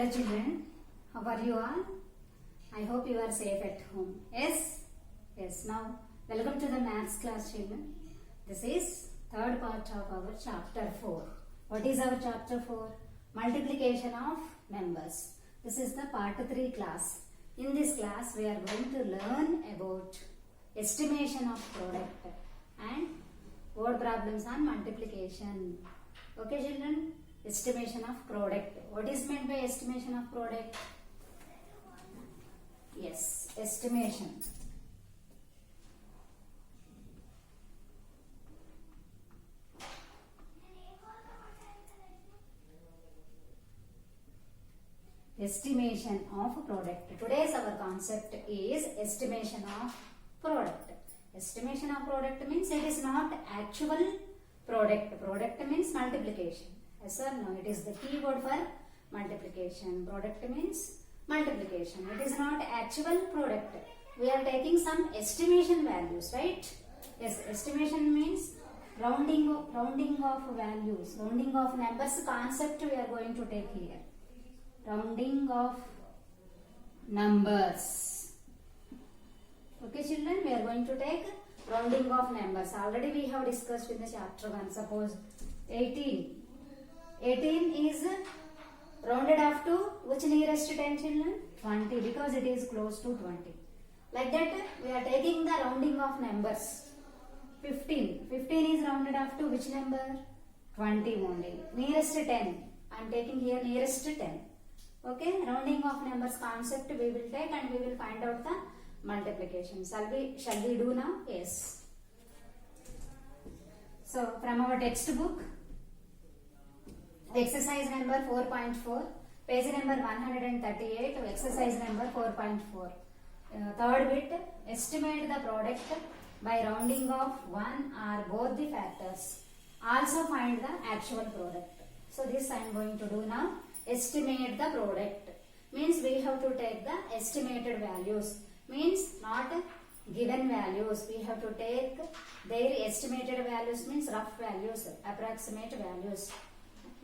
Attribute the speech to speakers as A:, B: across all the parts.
A: Hello children, how are you all? I hope you are safe at home. Yes? Yes. Now, welcome to the maths class children. This is third part of our chapter 4. What is our chapter 4? Multiplication of numbers. This is the part 3 class. In this class, we are going to learn about estimation of product and word problems on multiplication. Okay children? Estimation of product. What is meant by estimation of product? Yes, estimation. Estimation of product. Today's our concept is estimation of product. Estimation of product means it is not actual product. Product means multiplication. Yes or no? It is the key word for multiplication. Product means multiplication. It is not actual product. We are taking some estimation values, right? Yes, estimation means rounding of values, rounding of numbers concept we are going to take here. Rounding of numbers. Okay children, we are going to take rounding of numbers. Already we have discussed in the chapter 1. Suppose 18. 18 is rounded off to which nearest 10 children? 20, because it is close to 20. Like that we are taking the rounding of numbers. 15. 15 is rounded off to which number? 20 only. Nearest 10. I am taking here nearest 10. Okay, rounding of numbers concept we will take and we will find out the multiplication. Shall we do now? Yes. So from our textbook, exercise number 4.4, page number 138, exercise number 4.4. Third bit, estimate the product by rounding off one or both the factors. Also find the actual product. So this I am going to do now. Estimate the product. Means we have to take the estimated values. Means not given values. We have to take their estimated values, means rough values, approximate values.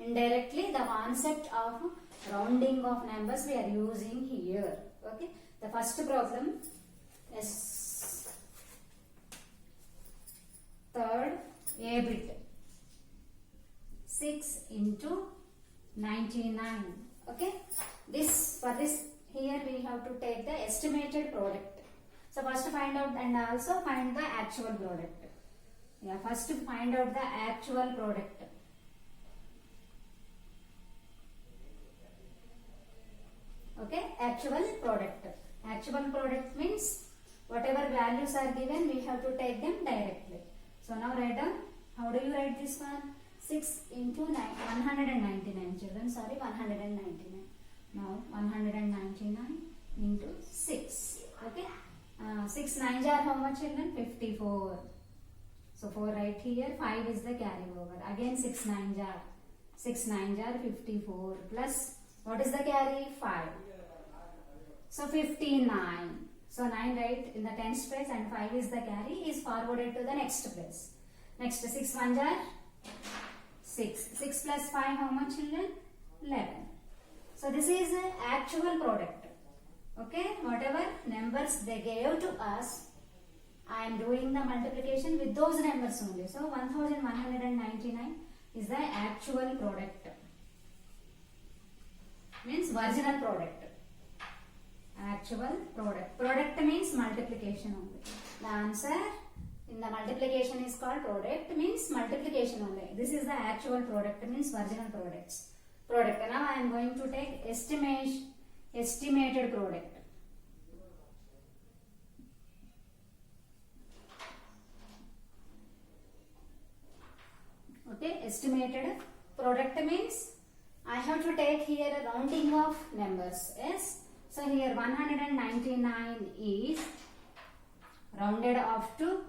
A: Indirectly, the concept of rounding of numbers we are using here. Okay. The first problem is third A bit. 6 into 99. Okay. For this here we have to take the estimated product. So first find out and also find the actual product. Yeah, first find out the actual product. Okay, actual product. Actual product means whatever values are given, we have to take them directly. So now write down. How do you write this one? 6 into 199 children. Sorry, 199. Now 199 into 6. Okay. 6 9s are how much children? 54. So 4 right here. 5 is the carry over. Again 6 9s are. 6 9s are 54 plus what is the carry? 5. So 59. So 9 right in the tens place and 5 is the carry is forwarded to the next place. Next 6 1s are 6. 6 plus 5 how much children? 11. So this is the actual product. Okay, whatever numbers they gave to us, I am doing the multiplication with those numbers only. So 1199 is the actual product. Means original product. Actual product. Product means multiplication only. The answer in the multiplication is called product, means multiplication only. This is the actual product, means original products. Product. Now I am going to take estimated product. Okay, estimated product means I have to take here a rounding of numbers. Yes. So here 199 is rounded off to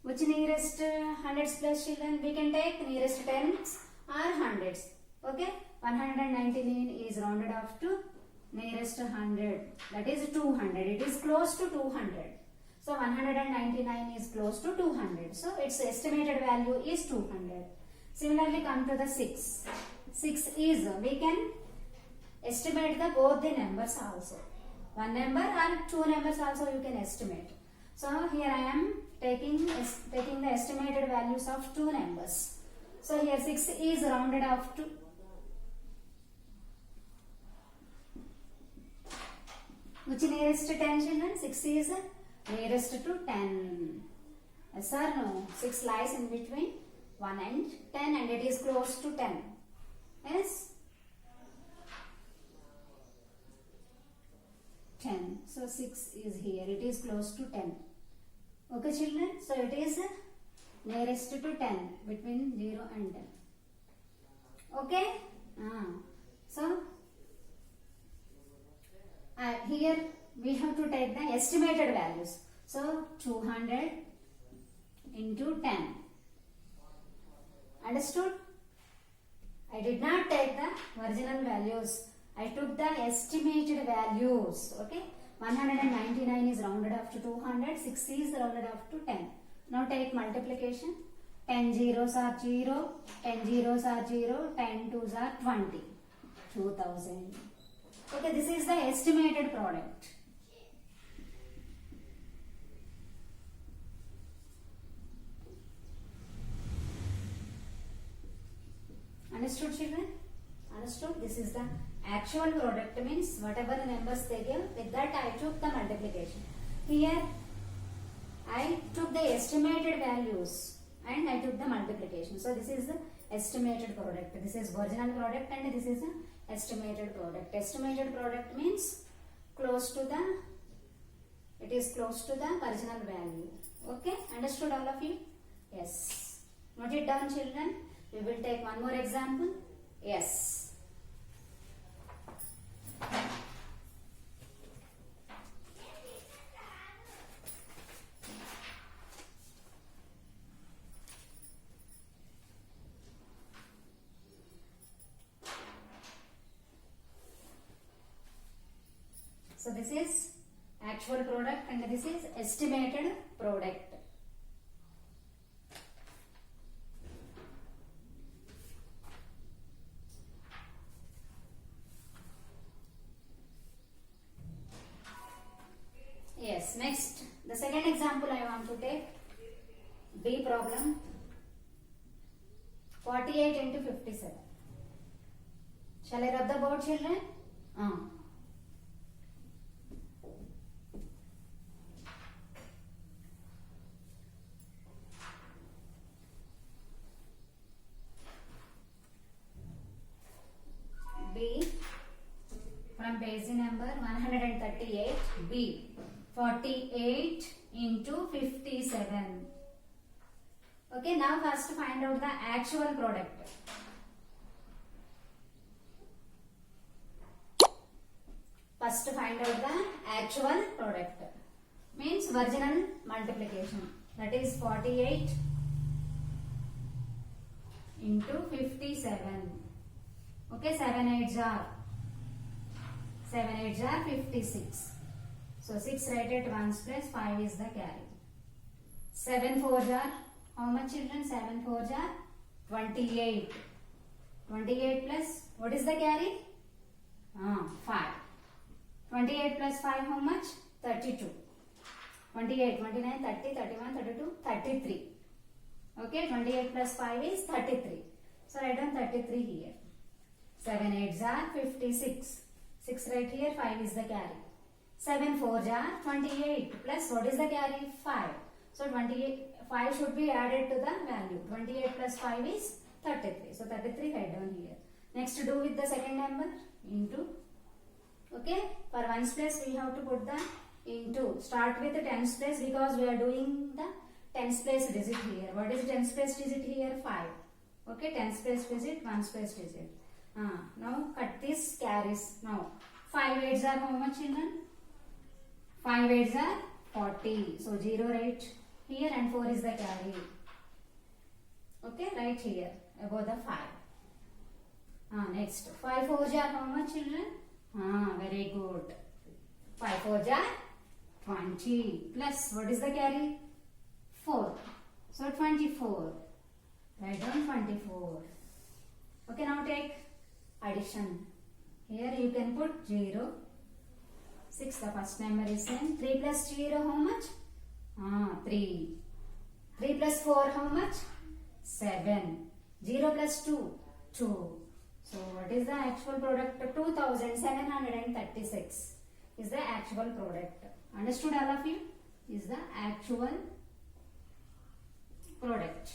A: which nearest hundreds plus children? We can take nearest tens or hundreds. Okay. 199 is rounded off to nearest 100. That is 200. It is close to 200. So 199 is close to 200. So its estimated value is 200. Similarly, come to the 6. 6 is, we can estimate the both the numbers also. One number or two numbers also you can estimate. So here I am taking the estimated values of two numbers. So here 6 is rounded off to which nearest to 10 children? 6 is nearest to 10. Yes or no? 6 lies in between 1 and 10 and it is close to 10. Yes? 10. So 6 is here. It is close to 10. Okay children? So it is nearest to 10 between 0 and 10. Okay? So here we have to take the estimated values. So 200 into 10. Understood? I did not take the original values. I took the estimated values. Okay? 199 is rounded off to 200. 6 is rounded off to 10. Now take multiplication. 10 zeros are 0. 10 zeros are 0. 10 twos are 20. 2000. Okay, this is the estimated product. Understood children? Understood? This is the actual product, means whatever numbers they give, with that I took the multiplication. Here I took the estimated values and I took the multiplication. So this is the estimated product. This is original product and this is the estimated product. Estimated product means close to the, it is close to the original value. Okay? Understood all of you? Yes. Note it down children. We will take one more example. Yes. So this is actual product and this is estimated product. Yes, next, the second example I want to take, B problem, 48 into 57. Shall I rub the board children? B from page number 138, B 48 into 57. Okay, now first find out the actual product. First find out the actual product. Means original multiplication. That is 48 into 57. Okay, 7 8s are 56. So 6 write at ones place, 5 is the carry. 7 4s are, how much children? 7 4s are 28. 28 plus, what is the carry? 5. 28 plus 5, how much? 32. 28, 29, 30, 31, 32, 33. Okay, 28 plus 5 is 33. So write down 33 here. 7 8s are 56. 6 right here, 5 is the carry. 7 4s are 28 plus what is the carry? 5. So 5 should be added to the value. 28 plus 5 is 33. So 33 write down here. Next do with the second number into. Okay, for ones place we have to put the into. Start with the tens place because we are doing the tens place digit here. What is tens place digit here? 5. Okay, tens place digit, ones place digit. Now cut this carries. Now 5 8s are how much children? 5 8s are 40. So 0 right here and 4 is the carry. Okay, right here above the 5. Next 5 4s are how much children? Very good. 5 4s are 20 plus what is the carry? 4. So 24. Write down 24. Okay, now take addition. Here you can put 0. 6, the first number is same. 3 plus 0, how much? 3. 3 plus 4, how much? 7. 0 plus 2, 2. So what is the actual product? 2736 is the actual product. Understood all of you? Is the actual product.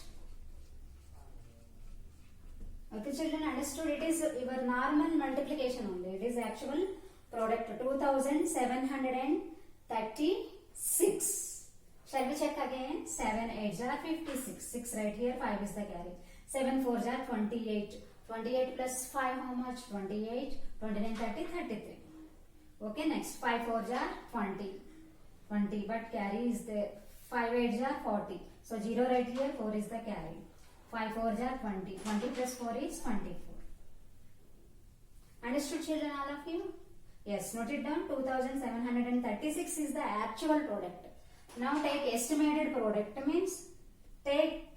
A: Okay children, understood? It is your normal multiplication only. It is actual product 2736. Shall we check again? 7 8s are 56. 6 right here, 5 is the carry. 7 4s are 28. 28 plus 5 how much? 28. 29 30 33. Okay, next 5 4s are 20. 20 but carry is there. 5 8s are 40. So 0 right here, 4 is the carry. 5 4s are 20. 20 plus 4 is 24. Understood children, all of you? Yes, note it down. 2736 is the actual product. Now take estimated product, means take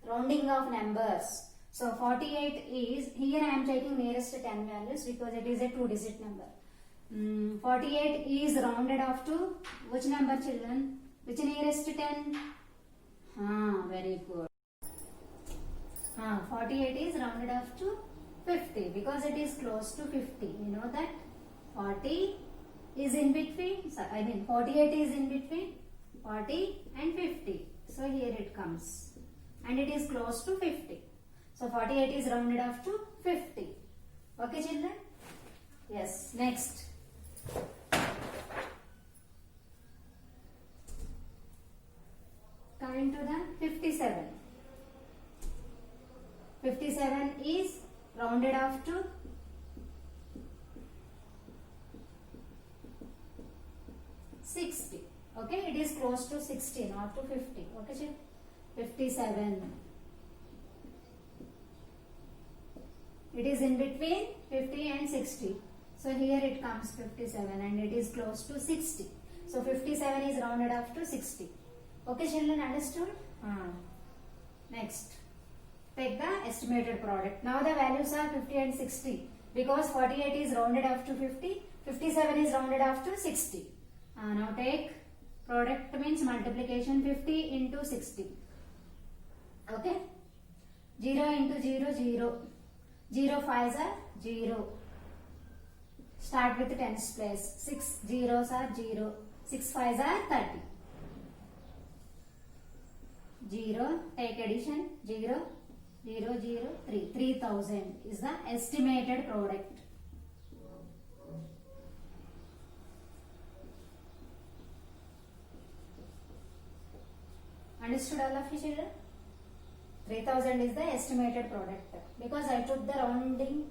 A: rounding of numbers. So 48 is, here I am taking nearest 10 values because it is a 2-digit number. 48 is rounded off to which number children? Which nearest 10? Very good. 48 is rounded off to 50 because it is close to 50. You know that 40 is in between, 48 is in between 40 and 50. So here it comes and it is close to 50. So 48 is rounded off to 50. Okay children? Yes, next. Coming to the 57. 57 is rounded off to 60. Okay, it is close to 60, not to 50. Okay, children? 57. It is in between 50 and 60. So here it comes 57 and it is close to 60. So 57 is rounded off to 60. Okay, children, understood? Next, take the estimated product. Now the values are 50 and 60 because 48 is rounded off to 50, 57 is rounded off to 60. Now take product, means multiplication, 50 into 60. Okay, 0 into 0, 0. 0 5s are 0. Start with tens place. 6 zeros are 0. 6 5s are 30. 0, take addition, 0, 0, 0, 3. 3000 is the estimated product. Understood all of you children? 3000 is the estimated product because I took the rounding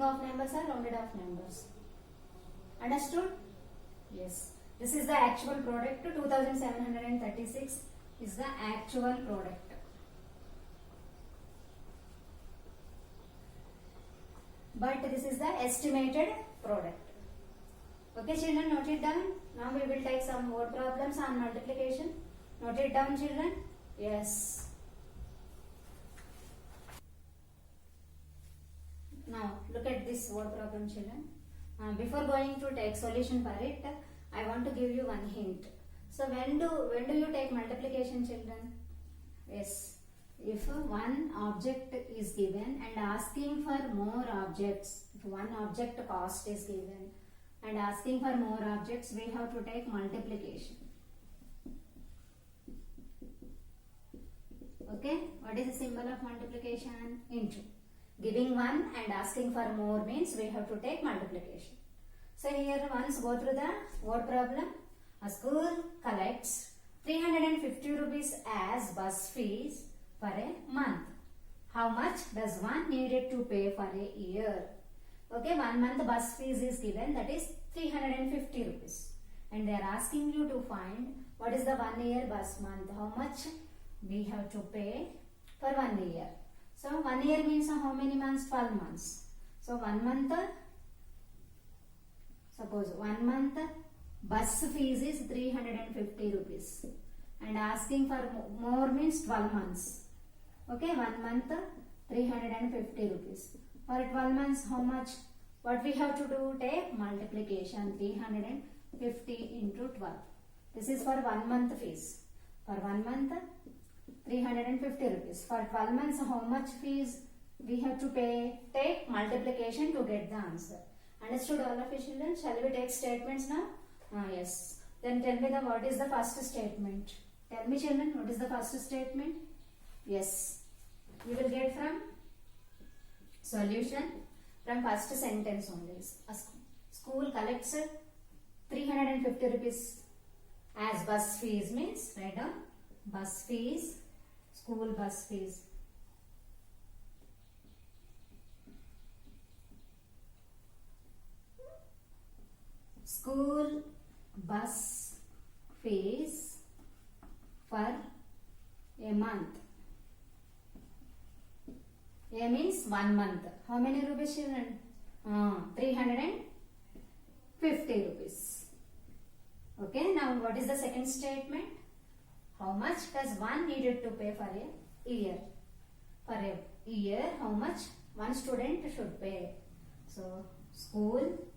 A: of numbers are rounded off numbers. Understood? Yes. This is the actual product. 2736 is the actual product. But this is the estimated product. Okay children, note it down. Now we will take some more problems on multiplication. Note it down children. Yes. Now look at this word problem children. Before going to take solution for it, I want to give you one hint. So when do you take multiplication children? Yes, if one object is given and asking for more objects, if one object cost is given and asking for more objects, we have to take multiplication. Okay, what is the symbol of multiplication? Into. Giving one and asking for more means we have to take multiplication. So here once go through the word problem. A school collects 350 rupees as bus fees for a month. How much does one needed to pay for a year? Okay, 1 month bus fees is given, that is 350 rupees. And they are asking you to find what is the 1 year bus month. How much we have to pay for 1 year. So 1 year means how many months? 12 months. So 1 month, suppose 1 month bus fees is 350 rupees and asking for more means 12 months. Okay, 1 month 350 rupees. For 12 months, how much? What we have to do? Take multiplication 350 into 12. This is for 1 month fees. For 1 month 350 rupees. For 12 months, how much fees we have to pay? Take multiplication to get the answer. Understood all of you children? Shall we take statements now? Yes. Then tell me what is the first statement. Tell me children, what is the first statement? Yes. You will get from solution from first sentence only. A school collects 350 rupees as bus fees, means write down bus fees, school bus fees. School bus fees for a month. A means 1 month. How many rupees children? 350 rupees. Okay, now what is the second statement? How much does one needed to pay for a year? For a year, how much one student should pay? So, school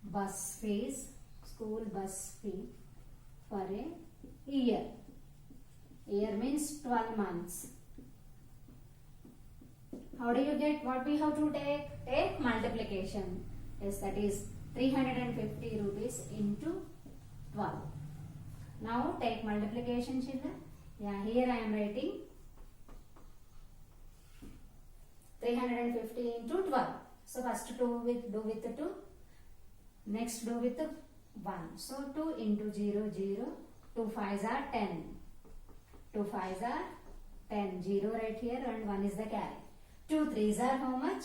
A: bus fees, school bus fee for a year. Year means 12 months. How do you get? What we have to take? Take multiplication. Yes, that is 350 rupees into 12. Now take multiplication children. Yeah, here I am writing 350 into 12. So first do with 2. Next do with 1. So 2 into 0, 0. 2 5s are 10. 2 5s are 10. 0 right here and 1 is the carry. 2 3s are how much?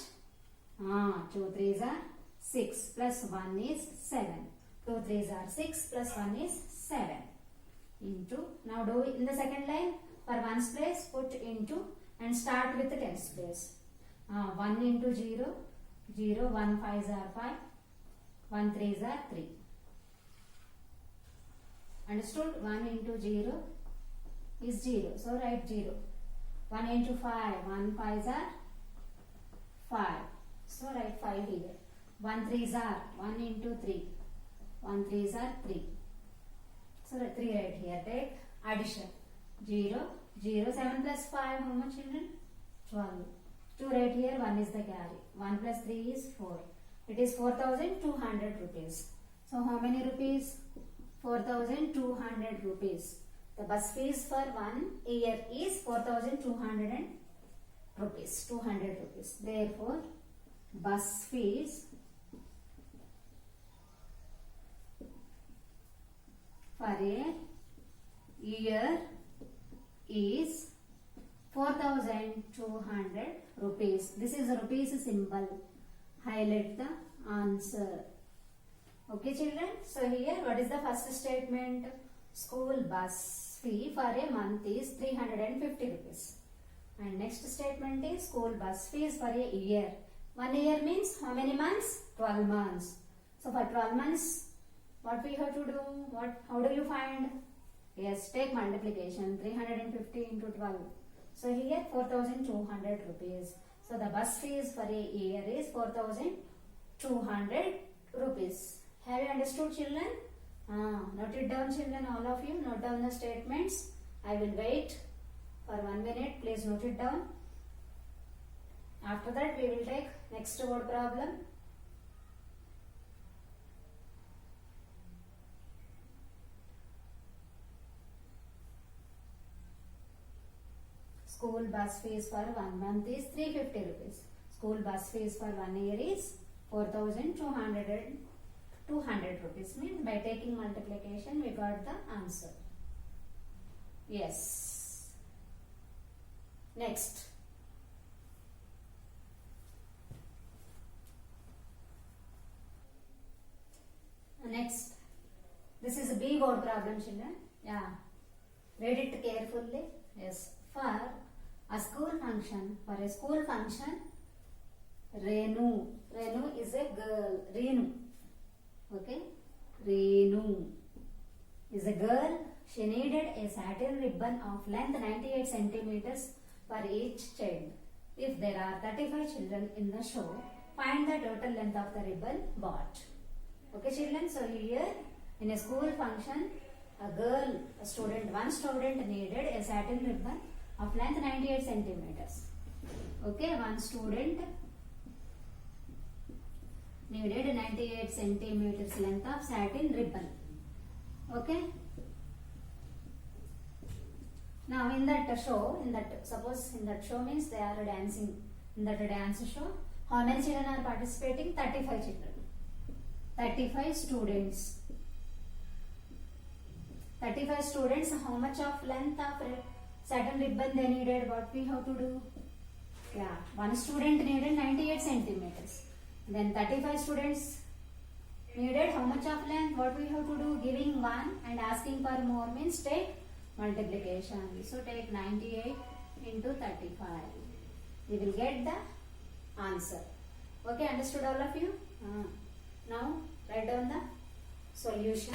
A: 2 3s are 6 plus 1 is 7. 2 3s are 6 plus 1 is 7. Into, now do in the second line, for 1's place put into and start with the 10's place. 1 into 0, 0, 1 5s are 5, 1 3s are 3. Understood? 1 into 0 is 0, so write 0. 1 into 5, 1 5s are 5, so write 5 here. 1 3s are 1 into 3, 1 3s are 3, so 3 right here. Take addition 0, 0, 7 plus 5, how much children? 12. 2 right here, 1 is the carry. 1 plus 3 is 4. It is 4,200 rupees. So how many rupees? 4,200 rupees. The bus fees for 1 year is 4,200 rupees. 200 rupees. Therefore, bus fees for a year is 4,200 rupees. This is a rupees symbol. Highlight the answer. Okay children, so here what is the first statement? School bus fee for a month is 350 rupees. And next statement is school bus fees for a year. 1 year means how many months? 12 months. So for 12 months, what we have to do? How do you find? Yes, take multiplication. 350 into 12. So here 4,200 rupees. So the bus fees for a year is 4,200 rupees. Have you understood children? Note it down children, all of you. Note down the statements. I will wait for 1 minute. Please note it down. After that we will take next word problem. School bus fees for 1 month is 350 rupees. School bus fees for 1 year is 4,200 rupees. Means by taking multiplication we got the answer. Yes. Next. Next. This is a B board problem children. Yeah. Read it carefully. Yes. For a school function, Renu is a girl. Renu. Okay. Renu is a girl she needed a satin ribbon of length 98 centimeters for each child. If there are 35 children in the show, find the total length of the ribbon bought. Okay children, so here in a school function, one student needed a satin ribbon of length 98 centimeters. Okay, one student needed 98 centimeters length of satin ribbon. Okay. Now in that show, suppose in that show means they are dancing. In that dance show, how many children are participating? 35 children. 35 students. 35 students, how much of length of satin ribbon they needed? What we have to do? Yeah, one student needed 98 centimeters. Then 35 students needed how much of length? What we have to do? Giving 1 and asking for more means take multiplication. So take 98 into 35. We will get the answer. Okay, understood all of you? Now write down the solution.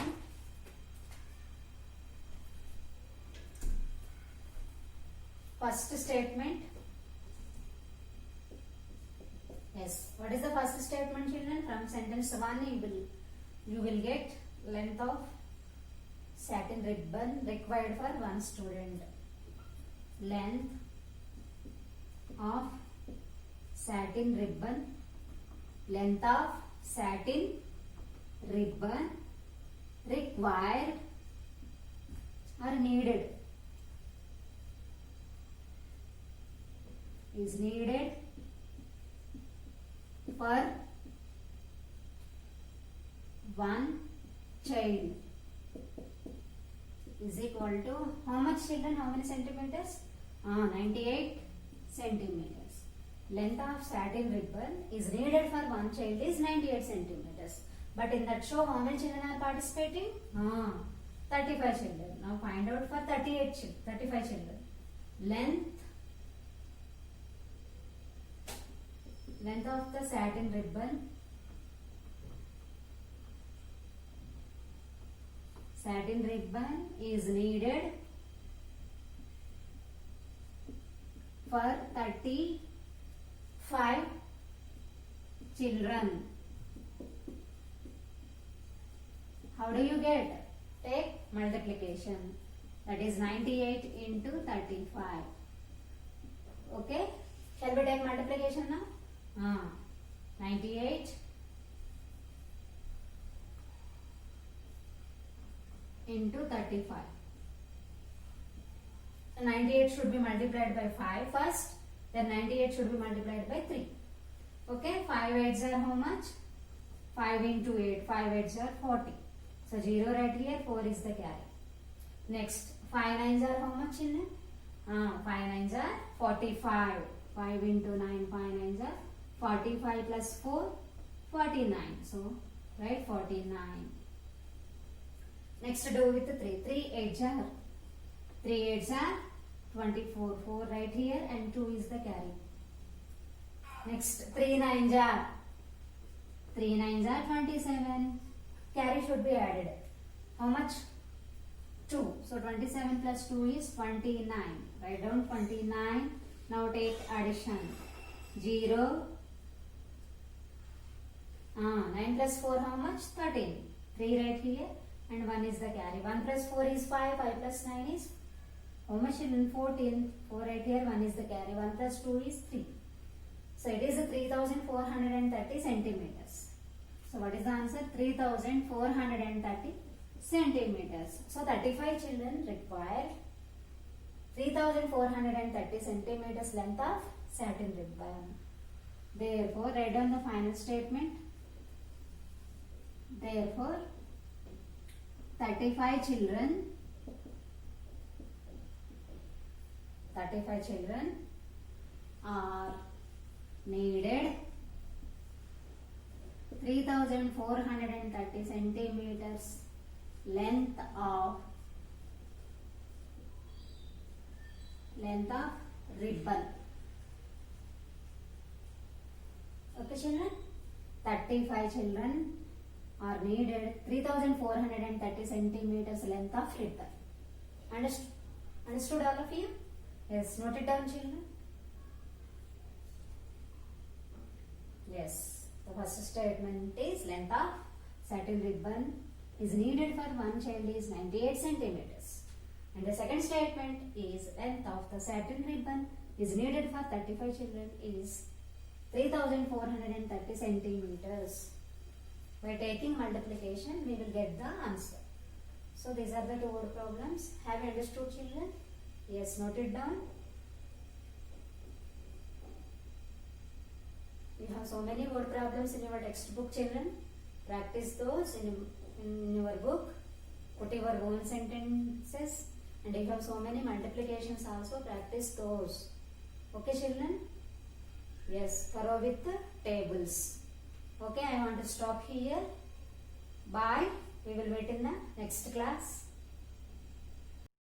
A: First statement. Yes. What is the first statement, children? From sentence 1 you will get length of satin ribbon required for one student. Length of satin ribbon. Length of satin ribbon required or needed is needed for one child is equal to how much children, how many centimeters? 98 centimeters. Length of satin ribbon is needed for one child is 98 centimeters. But in that show, how many children are participating? 35 children. Now find out for 35 children. Length of the satin ribbon. Satin ribbon is needed for 35 children. How do you get? Take multiplication. That is 98 into 35. Okay? Shall we take multiplication now? 98 into 35. So 98 should be multiplied by 5 first, then 98 should be multiplied by 3. Okay, 5 8s are how much? 5 into 8, 5 8s are 40. So 0 right here, 4 is the carry. Next, 5 9s are how much children? 5 9s are 45. 5 into 9, 5 9s are 45 plus 4, 49. So, right, 49. Next, do with 3. 3 8s are 24. 4 right here and 2 is the carry. Next, 3 9s are 27. Carry should be added. How much? 2. So, 27 plus 2 is 29. Write down 29. Now take addition. 0. 9 plus 4 how much? 13. 3 right here and 1 is the carry. 1 plus 4 is 5. 5 plus 9 is how much? 14. 4 right here, 1 is the carry. 1 plus 2 is 3. So it is 3430 centimeters. So what is the answer? 3430 centimeters. So 35 children require 3430 centimeters length of satin ribbon. Therefore, write down the final statement. Therefore, 35 children are needed 3430 centimeters length of ribbon. Okay children, 35 children are needed 3430 centimeters length of ribbon. Understood all of you? Yes, note it down, children. Yes, the first statement is length of satin ribbon is needed for one child is 98 centimeters. And the second statement is length of the satin ribbon is needed for 35 children is 3430 centimeters. By taking multiplication, we will get the answer. So these are the two word problems. Have you understood, children? Yes, note it down. You have so many word problems in your textbook, children. Practice those in your book. Put your own sentences. And you have so many multiplications also. Practice those. Okay, children? Yes, thorough with the tables. Okay, I want to stop here. Bye. We will meet in the next class.